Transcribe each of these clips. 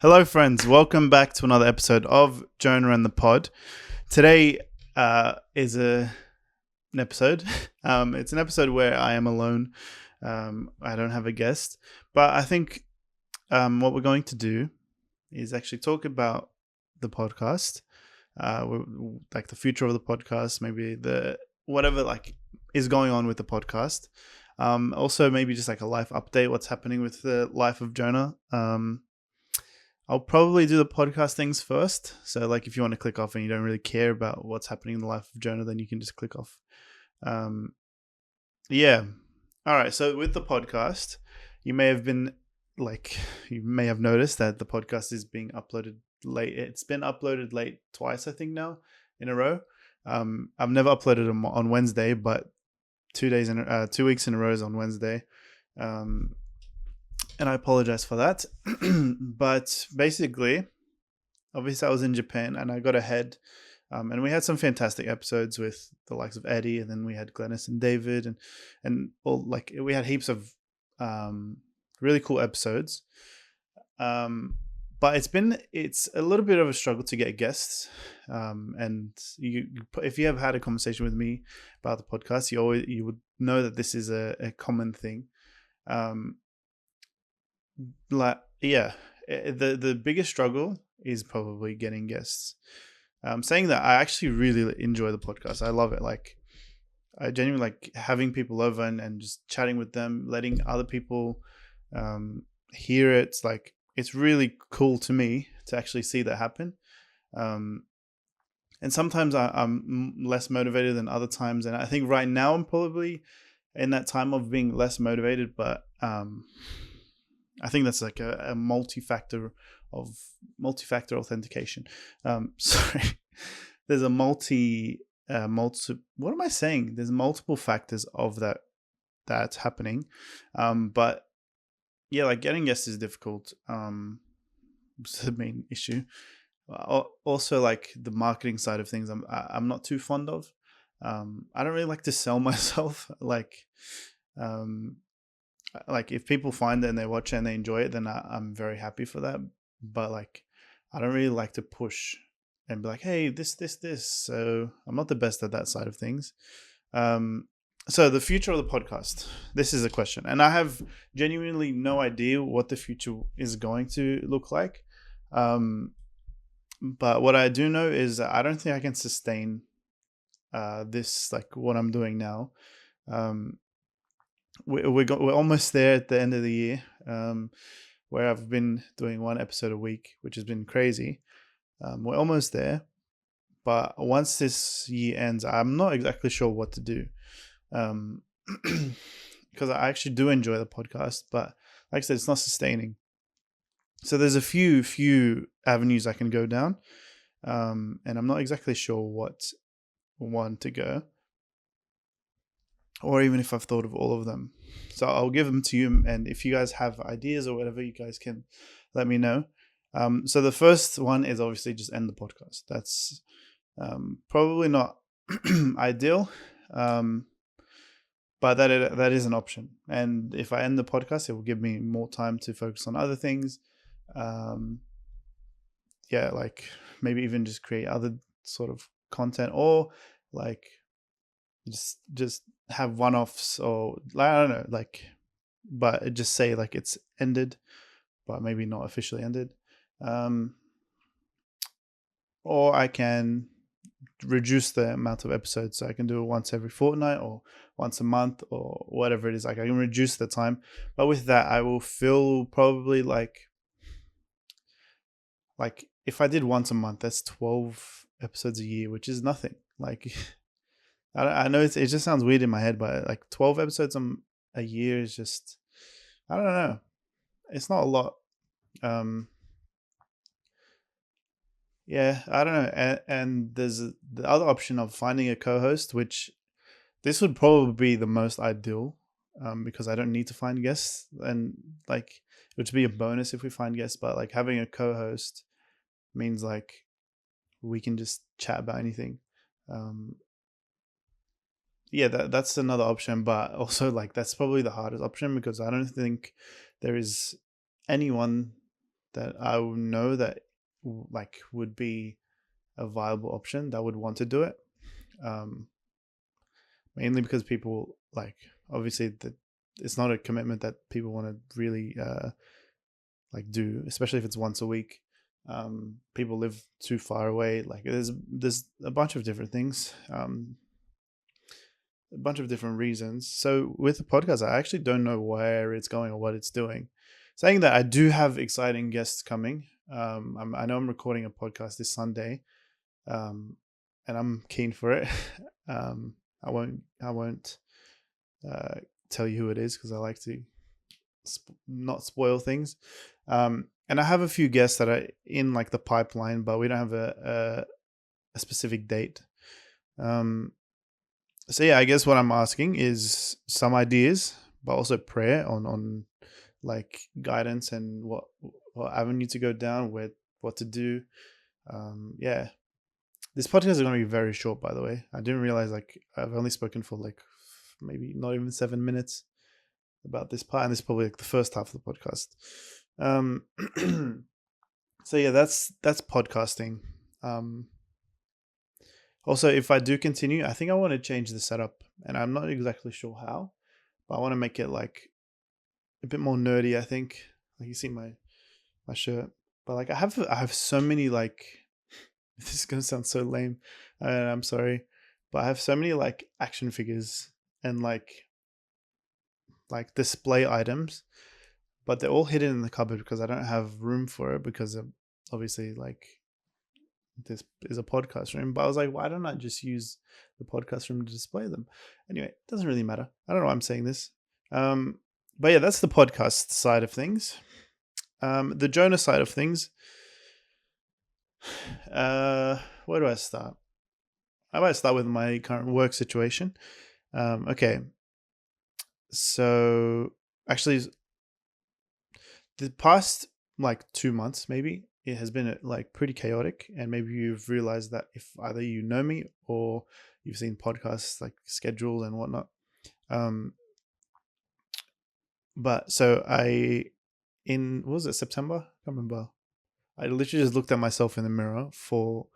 Hello, friends. Welcome back to another episode of Jonah and the Pod. Today is an episode. It's an episode where I am alone. I don't have a guest, but I think what we're going to do is actually talk about the podcast, like the future of the podcast, maybe the whatever like is going on with the podcast. Also, maybe just like a life update, what's happening with the life of Jonah. I'll probably do the podcast things first. So, like, if you want to click off and you don't really care about what's happening in the life of Jonah, then you can just click off. Yeah. All right. So, with the podcast, you may have noticed that the podcast is being uploaded late. It's been uploaded late twice, I think, now in a row. I've never uploaded them on Wednesday, but 2 weeks in a row is on Wednesday. And I apologize for that. But basically, obviously, I was in Japan and I got ahead. And we had some fantastic episodes with the likes of Eddie, and then we had Glennis and David, and all like we had heaps of really cool episodes. But it's a little bit of a struggle to get guests. And if you have had a conversation with me about the podcast, you would know that this is a common thing. The biggest struggle is probably getting guests. Saying that, I actually really enjoy the podcast. I love it. Like, I genuinely like having people over and just chatting with them, letting other people hear it. Like, it's really cool to me to actually see that happen. And sometimes I'm less motivated than other times, and I think right now I'm probably in that time of being less motivated, but I think that's like a multi-factor authentication. Sorry, there's a what am I saying? There's multiple factors of that's happening, but yeah, like getting guests is difficult. It's the main issue. Also, like the marketing side of things, I'm not too fond of. I don't really like to sell myself. Like if people find it and they watch it and they enjoy it, then I'm very happy for that. But like, I don't really like to push and be like, hey, this. So I'm not the best at that side of things. So the future of the podcast, this is a question, and I have genuinely no idea what the future is going to look like. But what I do know is that I don't think I can sustain this, like what I'm doing now. We're almost there at the end of the year, where I've been doing one episode a week, which has been crazy. We're almost there, but once this year ends, I'm not exactly sure what to do, because I actually do enjoy the podcast, but like I said, it's not sustaining. So there's a few avenues I can go down, and I'm not exactly sure what one to go, or even if I've thought of all of them. So I'll give them to you, and if you guys have ideas or whatever, you guys can let me know. So the first one is obviously just end the podcast. That's probably not ideal, but that is an option. And if I end the podcast, it will give me more time to focus on other things. Like maybe even just create other sort of content, or like just have one-offs, or like, I don't know, like, but just say like it's ended, but maybe not officially ended. Or I can reduce the amount of episodes, so I can do it once every fortnight or once a month or whatever it is. Like, I can reduce the time, but with that I will feel probably like if I did once a month, that's 12 episodes a year, which is nothing. Like, I know it just sounds weird in my head, but like 12 episodes a year is just, I don't know. It's not a lot. Yeah, I don't know. And there's the other option of finding a co-host, which this would probably be the most ideal, because I don't need to find guests, and like it would be a bonus if we find guests. But like having a co-host means like we can just chat about anything. That's another option, but also like that's probably the hardest option, because I don't think there is anyone that I know that like would be a viable option that would want to do it. Um, Mainly because people like, obviously that it's not a commitment that people want to really like do, especially if it's once a week. People live too far away. Like there's a bunch of different things, a bunch of different reasons. So with the podcast, I actually don't know where it's going or what it's doing. Saying that, I do have exciting guests coming. I know I'm recording a podcast this Sunday, and I'm keen for it. I won't tell you who it is because I like to not spoil things. And I have a few guests that are in like the pipeline, but we don't have a specific date. So yeah, I guess what I'm asking is some ideas, but also prayer on like guidance and what avenue to go down, what to do. Yeah, this podcast is going to be very short, by the way. I didn't realize like I've only spoken for like maybe not even 7 minutes about this part, and this is probably like the first half of the podcast. So yeah, that's podcasting. Also, if I do continue, I think I want to change the setup, and I'm not exactly sure how, but I want to make it like a bit more nerdy. I think, like you see my shirt, but like I have so many like this is gonna sound so lame. I'm sorry, but I have so many like action figures and like display items, but they're all hidden in the cupboard because I don't have room for it because obviously like this is a podcast room. But I was like, why don't I just use the podcast room to display them? Anyway, it doesn't really matter. I don't know why I'm saying this. But yeah, that's the podcast side of things. The Jonah side of things. Where do I start? I might start with my current work situation. Okay. So actually, the past like 2 months, maybe it has been like pretty chaotic, and maybe you've realized that if either you know me or you've seen podcasts like schedule and whatnot. But so in what was it, September? I can't remember. I literally just looked at myself in the mirror for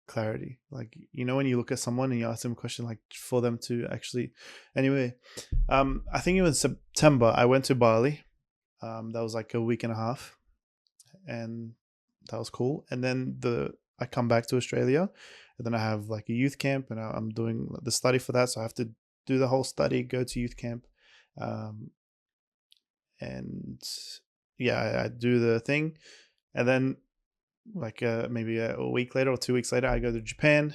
clarity. Like, you know, when you look at someone and you ask them a question, like for them to actually. Anyway, I think it was September. I went to Bali. That was like a week and a half, and that was cool. And then I come back to Australia, and then I have like a youth camp, and I'm doing the study for that. So I have to do the whole study, go to youth camp, and yeah, I do the thing, and then like maybe a week later or 2 weeks later, I go to Japan.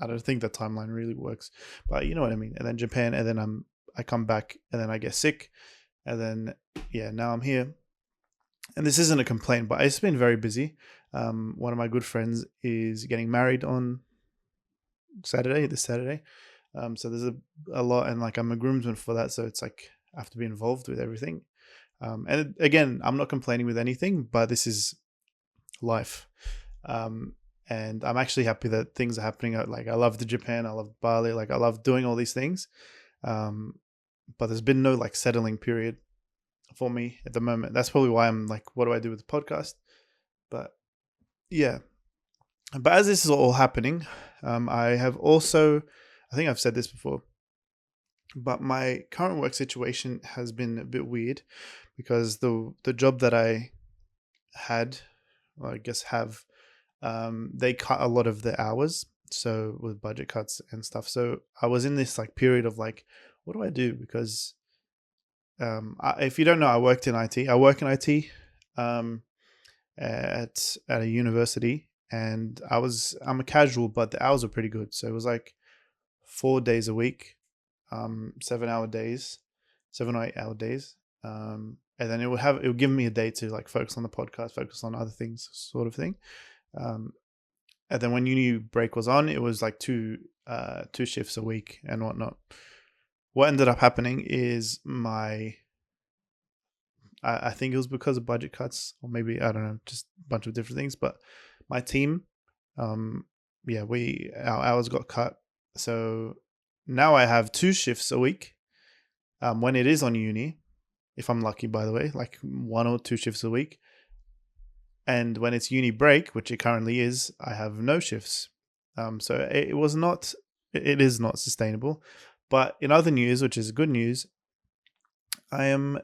I don't think the timeline really works, but you know what I mean. And then Japan, and then I come back, and then I get sick, and then yeah, now I'm here. And this isn't a complaint, but it's been very busy. One of my good friends is getting married on this Saturday. So there's a lot, and like I'm a groomsman for that, so it's like I have to be involved with everything. And again, I'm not complaining with anything, but this is life. And I'm actually happy that things are happening. Like I love the Japan, I love Bali, like I love doing all these things. But there's been no like settling period for me at the moment. That's probably why I'm like, what do I do with the podcast? But yeah. But as this is all happening, I have also, I think I've said this before, but my current work situation has been a bit weird because the job that I had, or I guess have, they cut a lot of the hours, so with budget cuts and stuff. So I was in this like period of like, what do I do? Because if you don't know, I worked in IT. I work in IT at a university, and I'm a casual, but the hours are pretty good. So it was like 4 days a week, 7 hour days, 7 or 8 hour days. And then it would give me a day to like focus on the podcast, focus on other things, sort of thing. And then when uni break was on, it was like two shifts a week and whatnot. What ended up happening is I think it was because of budget cuts, or maybe, I don't know, just a bunch of different things. But my team, yeah, our hours got cut. So now I have 2 shifts a week. When it is on uni, if I'm lucky, by the way, like 1 or 2 shifts a week. And when it's uni break, which it currently is, I have no shifts. So it was not, it is not sustainable. But in other news, which is good news, I am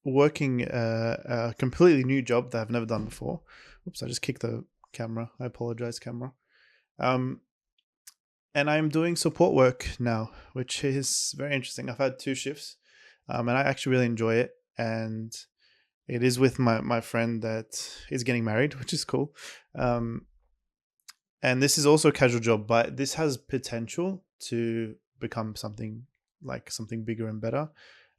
working a completely new job that I've never done before. Oops, I just kicked the camera. I apologize, camera. And I'm doing support work now, which is very interesting. I've had 2 shifts, and I actually really enjoy it. And it is with my friend that is getting married, which is cool. And this is also a casual job, but this has potential to become something bigger and better.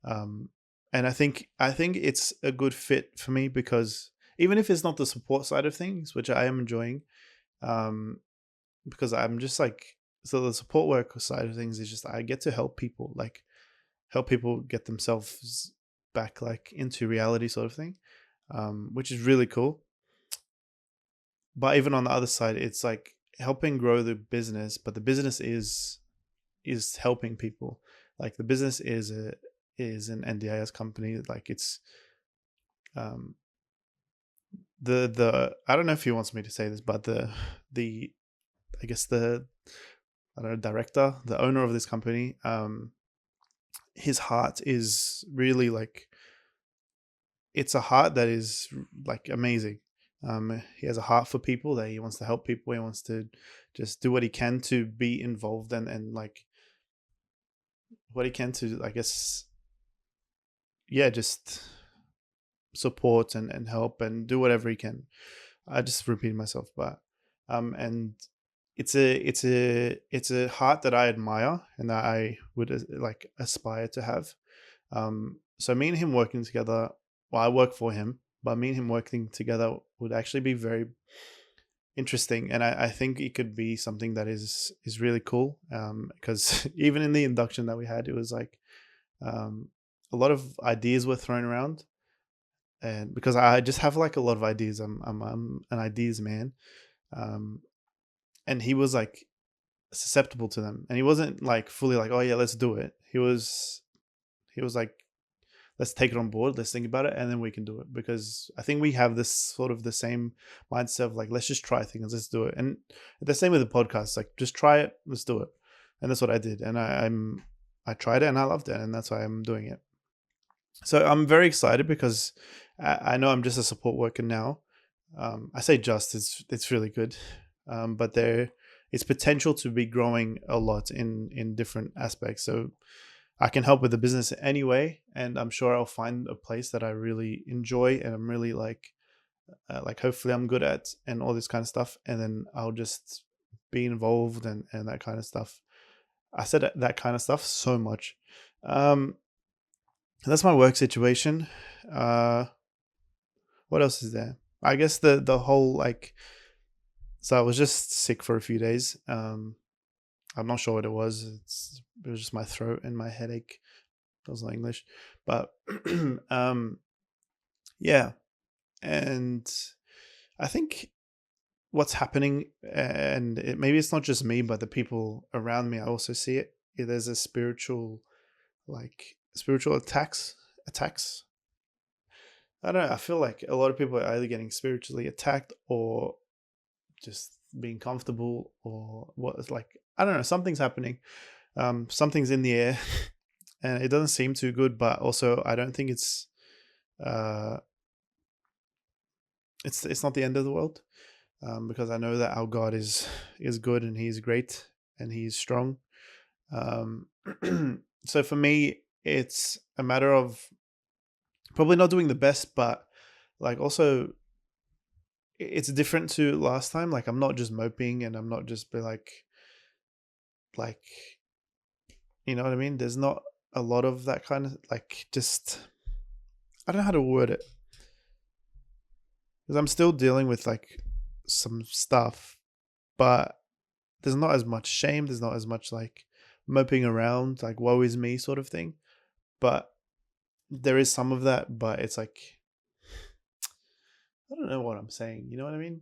And I think it's a good fit for me, because even if it's not the support side of things, which I am enjoying, because I'm just like, so the support work side of things is just I get to help people, like help people get themselves back like into reality, sort of thing, which is really cool. But even on the other side, it's like helping grow the business, but the business is helping people. Like the business is an NDIS company. Like it's the I don't know if he wants me to say this, but the I guess the I don't know, director, the owner of this company, his heart is really like, it's a heart that is like amazing. He has a heart for people, that he wants to help people. He wants to just do what he can to be involved, and like what he can to, I guess, yeah, just support and help and do whatever he can. I just repeat myself, but and it's a heart that I admire and that I would like aspire to have. So me and him working together, well, I work for him, but me and him working together would actually be very interesting, and I think it could be something that is really cool. Because even in the induction that we had, it was like a lot of ideas were thrown around, and because I just have like a lot of ideas, I'm an ideas man, um, and he was like susceptible to them, and he wasn't like fully like, oh yeah, let's do it. He was like, let's take it on board, let's think about it, and then we can do it, because I think we have this sort of the same mindset of like, let's just try things, let's do it. And the same with the podcast, like just try it, let's do it. And that's what I did, and I tried it and I loved it, and that's why I'm doing it. So I'm very excited, because I know I'm just a support worker now. I say just, it's really good, but there is potential to be growing a lot in different aspects. So I can help with the business anyway, and I'm sure I'll find a place that I really enjoy and I'm really like hopefully I'm good at, and all this kind of stuff, and then I'll just be involved and that kind of stuff. I said that kind of stuff so much. That's my work situation. What else is there? I guess the whole like, so I was just sick for a few days. I'm not sure what it was. It was just my throat and my headache. That was not English, but yeah. And I think what's happening, and maybe it's not just me, but the people around me, I also see it. There's a spiritual attacks. I don't know. I feel like a lot of people are either getting spiritually attacked or just being comfortable, or what, like, I don't know, something's happening. Something's in the air and it doesn't seem too good, but also I don't think uh it's not the end of the world, because I know that our God is good, and he's great, and he's strong. um so for me, it's a matter of probably not doing the best, but like also it's different to last time. Like I'm not just moping, and I'm not just be like you know what I mean? There's not a lot of that kind of like, just, I don't know how to word it, because I'm still dealing with like some stuff, but there's not as much shame. There's not as much like moping around, like woe is me sort of thing. But there is some of that, but it's like, I don't know what I'm saying. You know what I mean?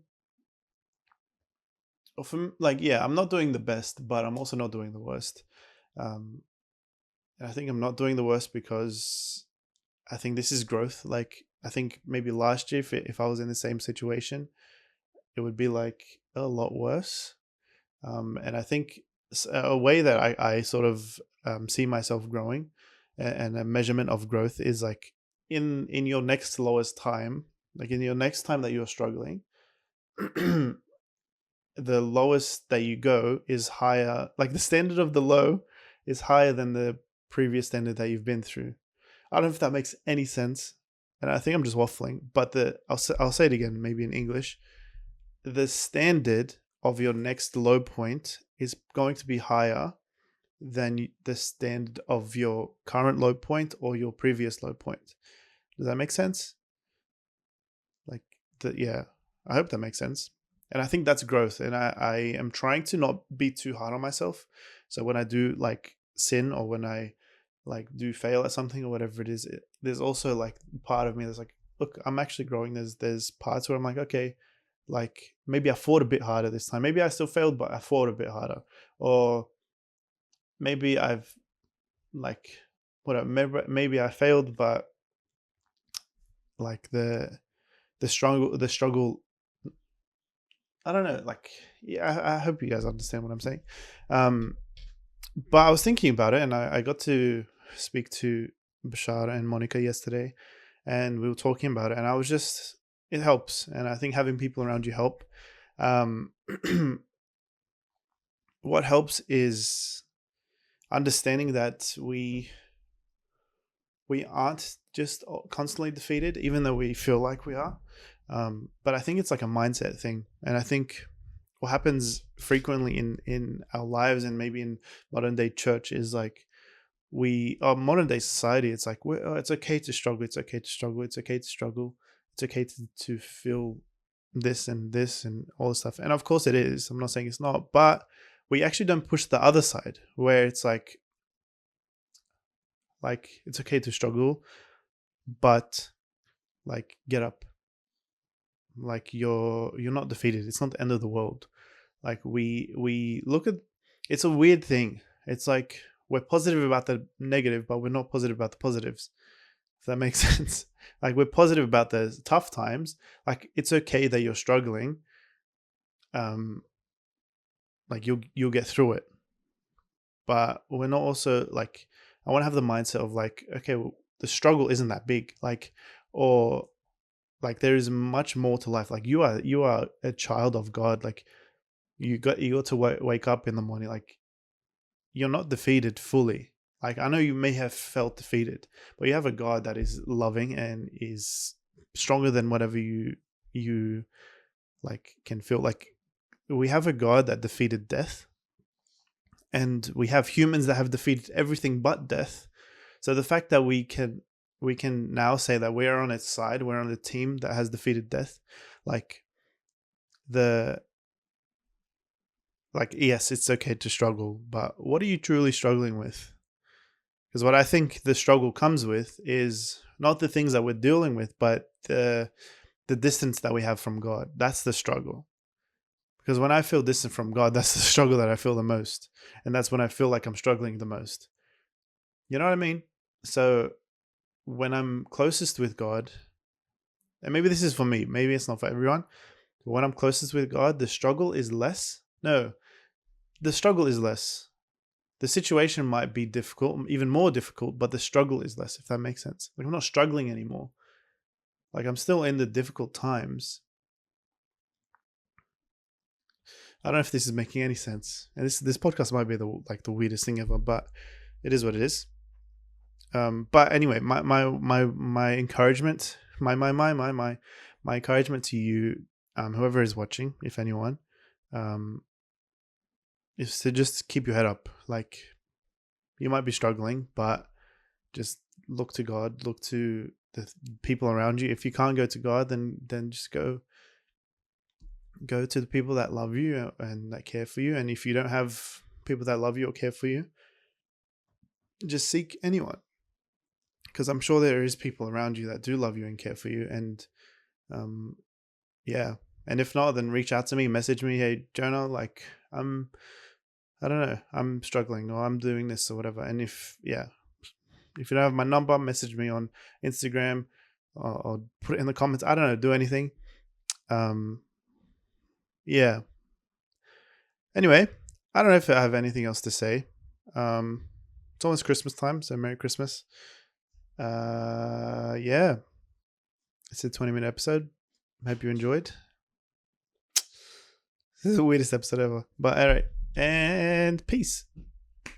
Or from like, yeah, I'm not doing the best, but I'm also not doing the worst. And I think I'm not doing the worst because I think this is growth. Like I think maybe last year, if I was in the same situation, it would be like a lot worse. And I think a way that I sort of see myself growing, and a measurement of growth is like in your next lowest time, like in your next time that you're struggling, the lowest that you go is higher. Like the standard of the low is higher than the previous standard that you've been through. I don't know if that makes any sense, and I think I'm just waffling. But I'll say it again, maybe in English. The standard of your next low point is going to be higher than the standard of your current low point or your previous low point. Does that make sense? Like yeah, I hope that makes sense. And I think that's growth. And I am trying to not be too hard on myself. So when I do like sin, or when I like do fail at something or whatever it is, there's also like part of me that's like, look, I'm actually growing. There's parts where I'm like, okay, like maybe I fought a bit harder this time. Maybe I still failed, but I fought a bit harder. Or maybe I've like whatever. Maybe I failed, but like the struggle. I don't know. Like, yeah, I hope you guys understand what I'm saying. But I was thinking about it, and I got to speak to Bashar and Monica yesterday, and we were talking about it, and I was just, it helps, and I think having people around you help. Um, what helps is understanding that we aren't just constantly defeated, even though we feel like we are. But I think it's like a mindset thing, and I think what happens frequently in our lives, and maybe in modern day church, is like modern day society, it's like it's okay to struggle, it's okay to struggle, it's okay to struggle, it's okay to feel this and all this stuff. And of course it is, I'm not saying it's not, but we actually don't push the other side, where it's like it's okay to struggle, but like get up, like you're not defeated, it's not the end of the world. Like we look at, it's a weird thing, it's like we're positive about the negative, but we're not positive about the positives, if that makes sense. Like we're positive about the tough times, like it's okay that you're struggling, like you'll get through it. But we're not also like, I want to have the mindset of like, okay, well, the struggle isn't that big, like, or like there is much more to life. Like you are a child of God. Like you got to wake up in the morning. Like you're not defeated fully. Like I know you may have felt defeated, but you have a God that is loving and is stronger than whatever you like can feel. Like we have a God that defeated death, and we have humans that have defeated everything but death. So the fact that we can now say that we're on its side, we're on the team that has defeated death, like yes, it's okay to struggle, but what are you truly struggling with? Because what I think the struggle comes with is not the things that we're dealing with, but the distance that we have from God. That's the struggle. Because when I feel distant from God, that's the struggle that I feel the most. And that's when I feel like I'm struggling the most. You know what I mean? So when I'm closest with God, and maybe this is for me, maybe it's not for everyone, but when I'm closest with God, the struggle is less. No, the struggle is less. The situation might be difficult, even more difficult, but the struggle is less, if that makes sense. Like I'm not struggling anymore. Like I'm still in the difficult times. I don't know if this is making any sense. And this podcast might be the weirdest thing ever, but it is what it is. But anyway, my encouragement, my encouragement to you, whoever is watching, if anyone, is to just keep your head up. Like you might be struggling, but just look to God, look to the people around you. If you can't go to God, then just go to the people that love you and that care for you. And if you don't have people that love you or care for you, just seek anyone, because I'm sure there is people around you that do love you and care for you. And yeah, and if not, then reach out to me, message me, hey Jonah, like I don't know, I'm struggling, or I'm doing this or whatever. And if you don't have my number, message me on Instagram, I'll put it in the comments. I don't know, do anything. Yeah. Anyway, I don't know if I have anything else to say. It's almost Christmas time, so Merry Christmas. Yeah. It's a 20-minute episode. I hope you enjoyed. This is the weirdest episode ever. But all right. And peace.